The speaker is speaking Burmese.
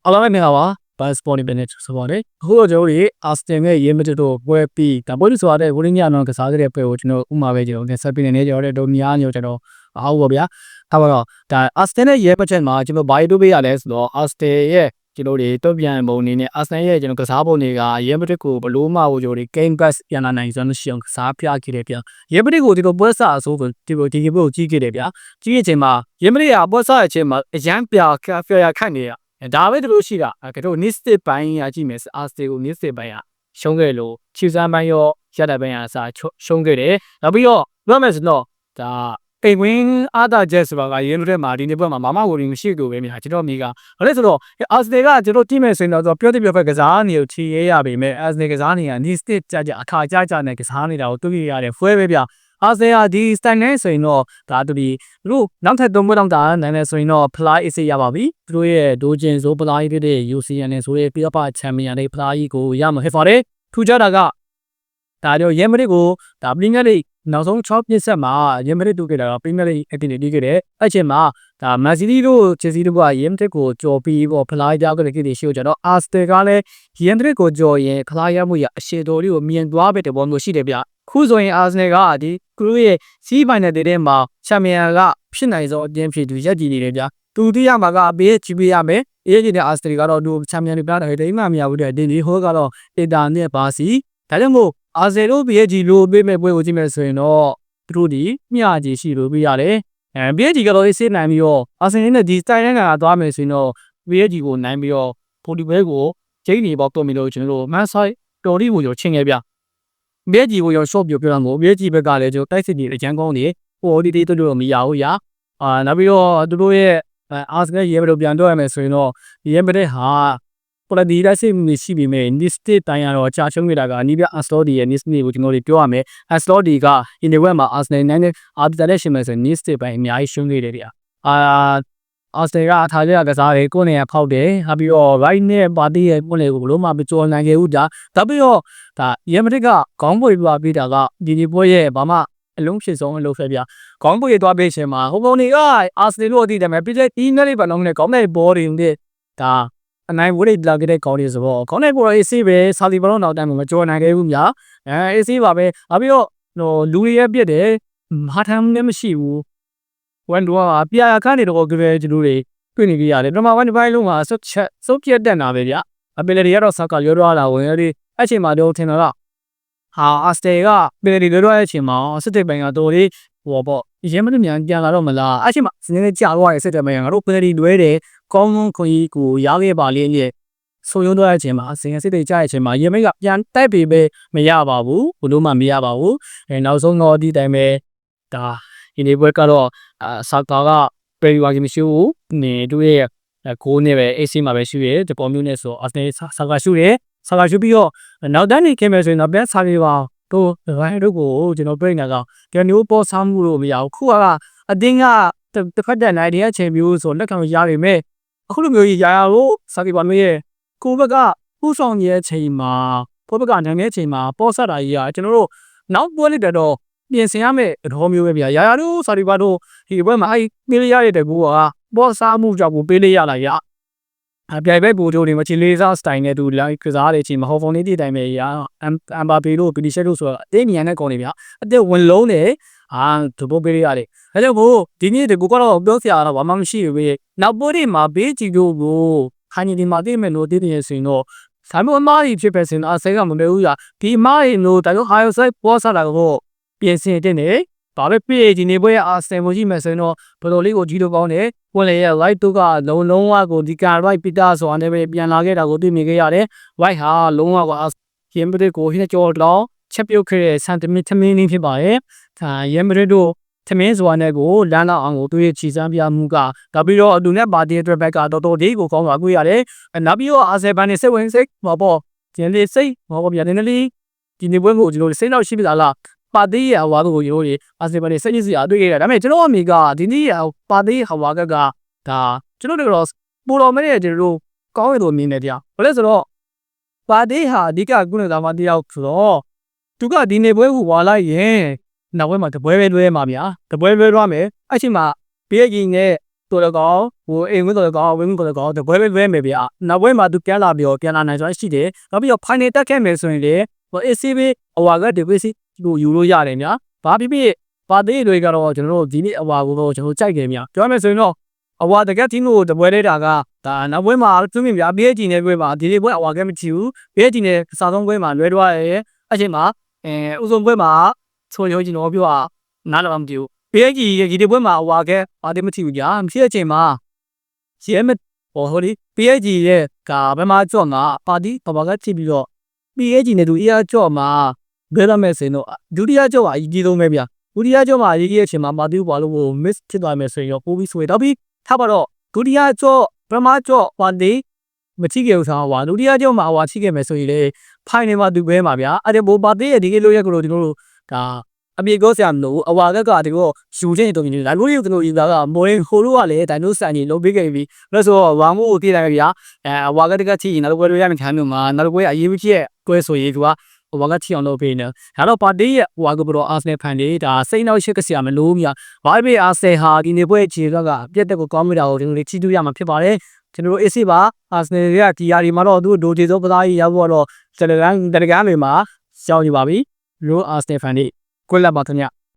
အားလုံးပဲမင်္ဂလာပါဘတ်စပေါ်နေပြန်နေဆိုပါတယ်အခုတော့ကျွန်တော်တို့အာစတင်ရဲ့ရေးမတက်တော့ပွဲပြီးဒါပွဲလို့ဆိုရတဲ့ဝင်းညနော်ကစားခဲ့တဲ့ပွဲကိုကျွန်တော်ဥမာပဲကျွန်တော်ဆက်ပြီးနေကျွန်တော်တို့များညကျွန်တော်အားဟုတ်ပါဗျာဒါပါတော့ဒါအာစတင်ရဲ့ရေးမတက်မှာကျွန်တော်ဘာလို့ပေးရလဲဆိုတော့အာစတင်ရဲ့ကျွန်တော်တို့တော့ပြန်ပုံနေနဲ့အာစတင်ရဲ့ကျွန်တော်ကစားပုံတွေကရေးမတက်ကိုဘလို့မှကျွန်တော်တို့ game pass ပြန်လာနိုင်စွမ်းရှိအောင်ကစားပြခဲ့တယ်ဗျာရေးမတက်ကိုဒီလိုပွဲစားအစိုးဆိုဒီလိုဒီပွဲကိုကြီးခဲ့တယ်ဗျာကြီးရဲ့ချိန်မှာရေးမတက်ကပွဲစားရဲ့ချိန်မှာအရန်ပြရခန့်နေရဒါပဲတို့ရှိတာကတော့ Nistic ပိုင်းရကြည့်မယ်အာစတေကို Nistic ပိုင်းရရှုံးခဲ့လို့ချီစမ်းပိုင်းရောရတဲ့ပိုင်းရအစားရှုံးခဲ့တယ်နောက်ပြီးတော့ပြောမယ်ဆိုတော့ဒါအိမ်ဝင်းအာသာချက်ဆိုတာကရင်းလို့တဲ့မှာဒီနေ့ဘက်မှာမမဝရီမရှိကိုပဲမြာကျွန်တော်မိကဘာလဲဆိုတော့အာစတေကကျွန်တော်တိမဲ့ဆိုရင်တော့ပြောတဲ့ပြောဖက်ကစားနေကိုချီရဲရပေမဲ့အာစတေကစားနေက Nistic ကြအခါကြနဲ့ကစားနေတာကိုတွေ့ရတယ်ဖွဲပဲဗျအာဆီယံဒီစတိုင်နဲ့ဆိုရင်တော့ဒါတူဒီတို့နောက်ထပ်3ပွဲလောက်တာနိုင်နေဆိုရင်တော့ဖလားအေးစေးရပါပြီသူတို့ရဲ့ဒိုဂျင်ဆိုဖလားကြီးဖြစ်တဲ့ UCN နဲ့ဆိုတဲ့ပြပချန်ပီယံတွေဖလားကြီးကိုရမှာဖြစ်ပါတယ်ထူကြတာကဒါတော့ရဲမရစ်ကိုဒါပရီးမီးယားလိနောက်ဆုံး6ပြည့်ဆက်မှာရဲမရစ်တူခဲ့တာပရီးမီးယားလိအတင်တီးခဲ့တယ်အဲ့ချိန်မှာဒါမန်စီးတီးတို့ချယ်ဆီတို့ကရဲမရစ်ကိုကြော်ပြီးပေါ့ဖလားကြောက်တဲ့ကိစ္စရှိကြတော့အာစတယ်ကလည်းရဲမရစ်ကိုကြော်ရင်ဖလားရမှုရအရှိတော်လေးကိုမြင်သွားပဲတဲ့ဘောမျိုးရှိတယ်ဗျခုဆိုရင်အာဆနယ်ကဒီသူတို့ရဲ့စီးပိုင်းတဲ့မှာချန်ပီယံကဖြစ်နိုင်သောအတင်းဖြစ်သူရက်တည်နေတယ်ဗျာသူတိရမှာကအပေးချပေးရမယ်အေးကြီးတဲ့အာစနယ်ကတော့သူချန်ပီယံတွေပြတာတိတ်မှမရဘူးတဲ့ဒီလီဟိုကတော့အင်တာနဲ့ပါစီဒါကြောင့်မို့အာဆယ်တို့ဘေးကြီးလိုပေးမဲ့ပွဲကိုကြည့်မယ်ဆိုရင်တော့သူတို့ဒီမျှကြီးရှိလို့ပြရတယ်ဘေးကြီးကတော့အေးစေးနိုင်ပြီးတော့အာဆယ်နဲ့ဒီစတိုင်နဲ့ကသွားမယ်ဆိုရင်တော့ဘေးကြီးကိုနိုင်ပြီးတော့ပိုဒီဘဲကိုကျိန်းနေပေါက်တော့မီလို့ကျွန်တော်တို့မန်ဆိုင်တော်ရီကိုချင်းခဲ့ဗျဘေးကြီးကိုရော short ပြောတာမို့ဘေးကြီးဘက်ကလည်းကျွန်တော်တိုက်စစ်နေအကျန်းကောင်းနေဟိုဒီတို့မရဘူးရနောက်ပြီးတော့သူတို့ရဲ့အာစနယ်ရဲဘက်ပြန်တော့ရမယ်ဆိုရင်တော့ရဲဘက်ဟာပလဒီလက်စစ်မရှိပြီမဲ့ Nistic တိုင်းရတော့အချရှုံးနေတာကအနီးပြ Astordi ရဲ့ Nistic ကိုကျွန်တော်တို့ပြောရမယ် Astordi က Inweb မှာ Arsenal နဲ့အာဘီတာလက်ရှင်မဲ့ဆို Nistic ပိုင်းအများကြီးရှုံးခဲ့တယ်ဗျအာစနယ်ကအထားရကစားတယ်ကိုယ်နေရဖောက်တယ်ဟာပြီးတော့ right နဲ့ပါတီရဲ့ကိုယ်လေကိုဘလို့မှမကြော်နိုင်ခဲ့ဘူးဒါပြီးတော့ဒါရဲမတစ်ကခေါင်းပွေပြပေးတာကဒီပွဲရဲ့ဘာမှအလုံးဖြစ်ဆုံးအလုပ်ပဲဗျခေါင်းပွေသွားပေးရှင်မှာဟိုပုံတွေကအာစနယ်လို့အတိတယ်မဲ့ပြီးတဲ့ဒီနေ့လေးပါလုံးနဲ့ခေါင်းနဲ့ဘောတွေနဲ့ဒါအနိုင်ဝိတ်လာခဲ့တဲ့ခေါင်းတွေဆိုတော့ခေါင်းနဲ့ဘောအေးဆေးပဲစာလီဘလုံးနောက်တန်းမှာမကြော်နိုင်ခဲ့ဘူးများအေးဆေးပါပဲနောက်ပြီးတော့ဟိုလူတွေရဲ့ပြစ်တယ်ဟာထမ်းလည်းမရှိဘူးဝန်တော့ပြာခန့်နေတော့ကြွယ်ကျွန်တော်တွေတွေ့နေကြရတယ်ပထမပိုင်းတစ်ပိုင်းလုံးမှာစုပ်ပြတ်တက်တာပဲဗျအပီလရီကတော့ဆက်ကရောလာဝင်ရည်အဲ့ချိန်မှာတော့ထင်တော့ဟာအာစတယ်ကပီလရီရောတဲ့အချိန်မှာစစ်တဲ့ပိုင်းကတော်လေးဟိုပေါ့ရဲမလို့မြန်ပြန်လာတော့မလားအဲ့ချိန်မှာစနေနေ့ကြာသွားရဲ့စစ်တဲ့ပိုင်းကငါတို့ပီလရီလွဲတယ်ကောင်းခွန်ကြီးကိုရခဲ့ပါလေရဲ့ဆိုရုံးတော့တဲ့အချိန်မှာစင်စစ်တဲ့ကြာတဲ့အချိန်မှာရဲမိတ်ကပြန်တိုက်ပေပဲမရပါဘူးဘလို့မှမရပါဘူးနောက်ဆုံးတော့ဒီတိုင်းပဲဒါဒီနေ့ဘက်ကတော့ဆာကာကပရီဝါကီမရှိဘူးနေတို့ရဲ့ကိုးနဲ့ပဲအေးစီမှာပဲရှိရဲဒီပေါ်မျိုးနဲ့ဆိုအာစနယ်ဆာကာရှိရဲဆာကာရှိပြီးတော့နောက်တန်းနေခဲ့မယ်ဆိုရင်တော့ပြန်ဆာပြေပါတို့ရိုင်းတို့ကိုကျွန်တော်ပြင်နေတာကမျိုးပေါ်ဆားမှုလို့မရဘူးခုကအတင်းကတစ်ဖက်တက်နိုင်တဲ့အချိန်မျိုးဆိုလက်ခံရပေမဲ့အခုလိုမျိုးကြီးရလို့ဆာပြေပါမျိုးရဲ့ကိုဘက်ကပူဆောင်ရဲ့အချိန်မှာကိုဘက်ကနိုင်တဲ့အချိန်မှာပေါ်ဆက်တာကြီးကကျွန်တော်တို့နောက်ပွဲလိုက်တော့ပြင်ဆင်ရမယ့်အတော်မျိုးပဲဗျာရာတို့စာရီပါတို့ဒီဘက်မှာအဲ့ပေးရရတဲ့ကူကပေါ်စားမှုကြောင့်ကိုပေးလိုက်ရလာရပြိုင်ဘက်ဘူတို့တွေမချီလေးစားစတိုင်နဲ့တူလိုက်ကစားတဲ့အချိန်မှာဟော်ဖုန်လေးတည်တိုင်းပဲရအမ်ဘာပေတို့ပီဒီရှက်တို့ဆိုတာအတင်းမြန်နဲ့ကောင်းနေဗျာအတင်းဝင်လုံးတယ်ဒဘိုပေးရရတယ်အဲကြောင့်ကိုဒီနေ့တကူကတော့ပြောစရာတော့ဘာမှမရှိဘူးပဲနောက်ပိုးတွေမှာဘေးကြီးတို့ကိုခိုင်နေဒီမှာတည်မယ်လို့တည်နေဆိုရင်တော့ဆိုင်မအမားကြီးဖြစ်ပဲစင်အဆဲကမမဲဘူးရဒီအမားကြီးလို့ဒါကြောင့်ဟာယိုဆိုင်ပေါ်စားတာကိုပြင်ဆင်တဲ့နေဘာပဲပြည့်ဒီနေပွဲအာဆယ်မိုရှိမယ်ဆိုရင်တော့ဘတော်လေးကိုကြီးတော့ကောင်းတယ်ဝင်လေရဲ့ right တို့ကလုံးဝကိုဒီက right ပီတာဆိုတာနဲ့ပဲပြန်လာခဲ့တာကိုတွေ့မြင်ခဲ့ရတယ် right ဟာလုံးဝကရင်ပတဲ့ကိုဟင်းကြော်တော့ချက်ပြုတ်ခဲ့တဲ့ sentiment ထမင်းလေးဖြစ်ပါရဲ့ရင်ပတဲ့တို့ထမင်းဆိုတာနဲ့ကိုလမ်းတော့အောင်ကိုသူရဲ့ခြေစမ်းပြမှုကဒါပြီးတော့အတူနဲ့ပါတီအတွက်ဘက်ကတော်တော်လေးကိုကောင်းသွားတွေ့ရတယ်နောက်ပြီးတော့အာဆယ်ဘန်နဲ့စိတ်ဝင်စိတ်ဟောပေါ့ကျင်းလေးစိတ်ဟောပေါ့ဗျာနည်းနည်းလေးဒီနေပွဲကိုကျွန်တော်စိတ်တော့ရှိပြီလားပါတီးရဟွာကိုရိုးတွေအာဆီဘန်နဲ့ဆက်ရစီအတွေ့ခဲ့တာဒါပေမဲ့ကျွန်တော်အမိကဒီနေ့ပါတီးဟွာကဒါကျွန်တော်တို့ပူတော်မဲရဲ့ကျွန်တော်တို့ကောင်းရလို့မြင်နေတရားဘာလဲဆိုတော့ပါတီးဟာအဓိကကုလသမဂ္ဂတယောက်ဆိုတော့သူကဒီနေ့ပွဲကိုဝါလိုက်ရင်နောက်ပွဲမှာတပွဲပဲလွဲမှာဗျာတပွဲလွဲသွားမယ်အဲ့ချိန်မှာဘေးကြီးနဲ့ တော်တော်ကောင်းဟိုအိမ်ဝင်တော်တော်ကောင်းဝင်းတော်တော်ကောင်းတပွဲပဲမယ်ဗျာနောက်ပွဲမှာသူပြန်လာပြီးတော့ပြန်လာနိုင်စွမ်းရှိတယ်နောက်ပြီးတော့ final တက်ခဲ့မယ်ဆိုရင်လေဟို ACB အဝါကဒီပစ္စည်းကိုယူလို့ရတယ်ညာဘာဖြစ်ဖြစ်ပါသေးတွေကတော့ကျွန်တော်တို့ဒီနေ့အဝါကိုတော့ကျွန်တော်ကြိုက်တယ်ဗျာပြောမယ်ဆိုရင်တော့အဝါတကက်တီမို့တပွဲလေးတာကဒါနောက်ပွဲမှာသူမြင်ဗျာ BH နဲ့ပွဲမှာဒီနေ့ပွဲအဝါကဲမကြည့်ဘူး BH နဲ့အစားဆုံးပွဲမှာလွဲသွားတယ်အချိန်မှာဥဆုံးပွဲမှာဆိုရုံကျွန်တော်ပြောတာနားလည်းမကြည့်ဘူး BH ရဲ့ဒီပွဲမှာအဝါကဲဘာတည်းမကြည့်ဘူးဗျာမရှိတဲ့အချိန်မှာရဲမဟိုဒီ BH ရဲ့ကဘယ်မှာကြော့မှာပါတီဘာဘာကကြည့်ပြီးတော့ BH နဲ့သူအားကြော့မှာဘယ်ရမယ်စင်တော့ဒုတိယကြော့မှာအကြီးဆုံးပဲဗျာဒုတိယကြော့မှာအရေးကြီးတဲ့အချိန်မှာပါတီဘာလို့ miss ဖြစ်သွားမယ်ဆိုရင်တော့ပိုးပြီးဆွေတော့ပြီးထားပါတော့ဒုတိယကြော့ပထမကြော့ပါတီမချိခဲ့ဘူးဆောင်ပါဒုတိယကြော့မှာဟွာချိခဲ့မယ်ဆိုရင်လေဖိုင်နယ်မှာသူပဲမှာဗျာအဲ့ဒီဘိုးပါတီရဲ့ဒီကိလိုရက်ကိုတို့ကျွန်တော်တို့ဒါအပြေကောဆရာမလို့အဝါကဒီကိုယူချင်းတုံနေတယ်လို့ရုပ်တို့ယူတာကမော်ရင်ဟိုတို့ကလည်းဒိုင်နိုဆန်ကြီးလုံးပေးခဲ့ပြီလို့ဆိုတော့ဝါမို့ကိုပြလိုက်ဗျာအဝါကတကချီနောက်ပွဲတို့ရမယ်ခံမျိုးမှာနောက်ပွဲအရေးကြီးရဲ့တွဲဆိုရေးသူကဟိုဘာကချီအောင်လုပ်ပေးနေဒါတော့ပါတီရဲ့ဟိုဟာကဘရောအာဆနယ်ဖန်တွေဒါစိတ်နှောက်ရှက်ကဆရာမလို့မြဘာဖြစ်အာဆယ်ဟာဒီနေပွဲခြေကပြက်တက်ကိုကောင်းမိတာကိုကျွန်တော်တို့ချီးတူးရမှာဖြစ်ပါတယ်ကျွန်တော်တို့ AC ပါအာဆနယ်ရဲ့ဒီယာဒီမှာတော့သူဒိုဂျေစောပသားကြီးရောက်တော့တယ်လီဂရမ်တွေမှာရှောင်းနေပါပြီလို့အာဆနယ်ဖန်တွေကွက်လက်ပါခင်ဗျ